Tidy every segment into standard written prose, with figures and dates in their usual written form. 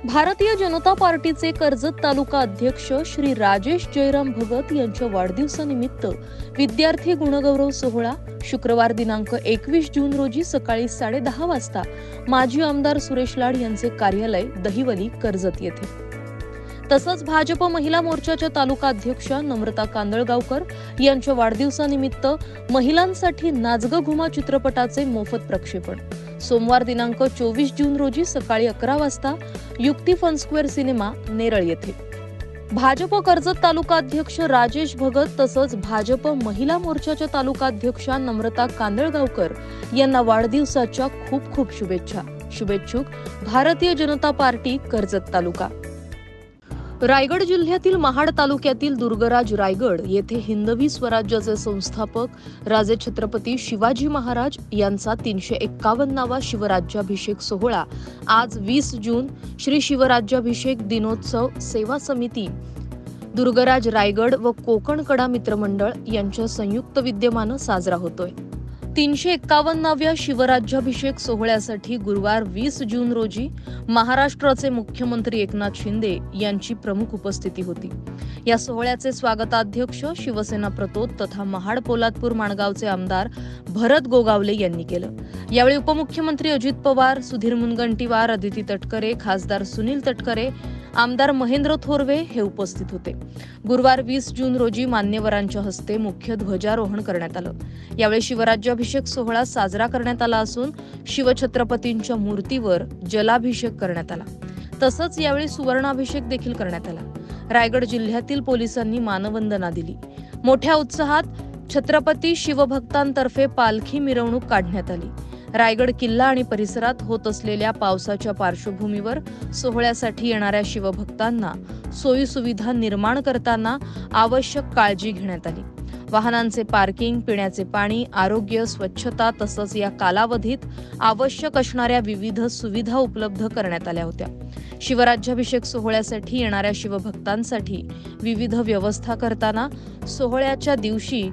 भारतीय जनता पार्टीचे कर्जत तालुका अध्यक्ष श्री राजेश जयराम भगत यांच्या वाढदिवसानिमित्त विद्यार्थी गुणगौरव सोहळा शुक्रवार दिनांक 21 जून रोजी सकाळी 10:30 वाजता माजी आमदार सुरेश लाड यांचे कार्यालय दहिवली कर्जत येथे। तसंच भाजप महिला मोर्चाच्या तालुका अध्यक्षा नम्रता कांदळगावकर यांच्या वाढदिवसानिमित्त महिलांसाठी नाच ग घुमा चित्रपटाचे मोफत प्रक्षेपण सोमवार दिनांक 24 जून रोजी सकाळी 11 वाजता युक्ती फन स्क्वेअर सिनेमा नेरळ येथे। भाजप कर्जत तालुका अध्यक्ष राजेश भगत तसंच भाजप महिला मोर्चाच्या तालुका अध्यक्षा नम्रता कांदळगावकर यांना वाढदिवसाच्या खूप खूप शुभेच्छा। शुभेच्छुक भारतीय जनता पार्टी कर्जत तालुका। रायगड जिल्ह्यातील महाड तालुक्यातील दुर्गराज रायगड येथे हिंदवी स्वराज्याचे संस्थापक राजे छत्रपती शिवाजी महाराज यांचा 351वा शिवराज्याभिषेक सोहळा आज 20 जून श्री शिवराज्याभिषेक दिनोत्सव सेवा समिती दुर्गराज रायगड व कोकण कडा मित्रमंडळ यांच्या संयुक्त विद्यमाने साजरा होतोय। 351व्या शिवराज्याभिषेक सोहळ्यासाठी गुरुवार 20 जून रोजी महाराष्ट्राचे मुख्यमंत्री एकनाथ शिंदे यांची प्रमुख उपस्थिती होती। या सोहळ्याचे स्वागताध्यक्ष शिवसेना प्रतोद तथा महाड पोलादपूर माणगावचे आमदार भरत गोगावले यांनी केलं। यावेळी उपमुख्यमंत्री अजित पवार, सुधीर मुनगंटीवार, अदिती तटकरे, खासदार सुनील तटकरे, आमदार महेंद्र थोरवे हे उपस्थित होते। गुरुवार 20 जून रोजी मान्यवरांच्या हस्ते मुख्य ध्वजारोहण करण्यात आलं। यावेळी शिवराज्याभिषेक सोहळा साजरा करण्यात आला असून शिवछत्रपतींच्या मूर्तीवर जलाभिषेक करण्यात आला। तसंच यावेळी सुवर्णाभिषेक देखील करण्यात आला। रायगड जिल्ह्यातील पोलिसांनी मानवंदना दिली। मोठ्या उत्साहात छत्रपती शिवभक्तांतर्फे पालखी मिरवणूक काढण्यात आली। रायगड किल्ला आणि परिसरात होत असलेल्या पावसाच्या पार्श्वभूमीवर सोहळ्यासाठी येणाऱ्या शिवभक्तांना सोयी सुविधा निर्माण करताना आवश्यक काळजी घेण्यात आली। वाहनांचे पार्किंग, पिण्याचे पाणी, आरोग्य, स्वच्छता तसंच या कालावधीत आवश्यक असणाऱ्या विविध सुविधा उपलब्ध करण्यात आल्या होत्या। शिवराज्याभिषेक सोहळ्यासाठी येणाऱ्या शिवभक्तांसाठी विविध व्यवस्था करताना सोहळ्याच्या दिवशी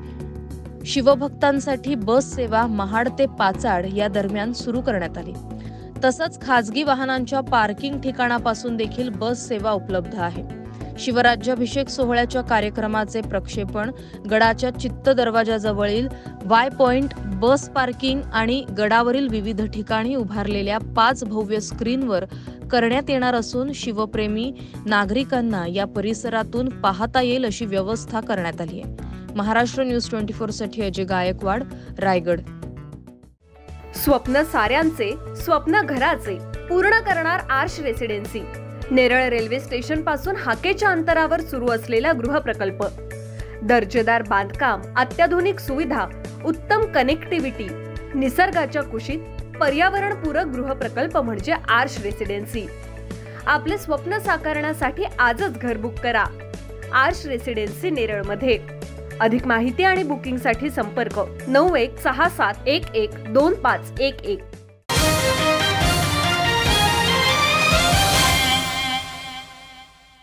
शिवभक्तांसाठी बस सेवा महाड ते पाचाड या दरम्यान सुरू करण्यात आली। तसंच खासगी वाहनांच्या पार्किंग ठिकाणापासून देखील बस सेवा उपलब्ध आहे। शिवराज्याभिषेक सोहळ्याच्या कार्यक्रमाचे प्रक्षेपण गडाच्या चित्त दरवाजाजवळील वाय पॉइंट, बस पार्किंग आणि गडावरील विविध ठिकाणी उभारलेल्या 5 भव्य स्क्रीनवर करण्यात येणार असून शिवप्रेमी नागरिकांना या परिसरातून पाहता येईल अशी व्यवस्था करण्यात आली आहे। महाराष्ट्र न्यूज 24 साठी अजय गायकवाड, रायगड। स्वप्न साऱ्यांचे, स्वप्न घराचे पूर्ण करणार Aarsh residency. Neral railway station पासून हाकेच्या अंतरावर सुरू असलेला गृहप्रकल्प। दर्जेदार बांधकाम, अत्याधुनिक सुविधा, उत्तम कनेक्टिव्हिटी, निसर्गाच्या कुशीत पर्यावरणपूरक गृहप्रकल्प म्हणजे आर्श रेसिडेन्सी। आपले स्वप्न साकारण्यासाठी आजच घर बुक करा। आर्श रेसिडेन्सी नेरळ मध्ये। अधिक माहिती आणि बुकिंगसाठी संपर्क 9167112511।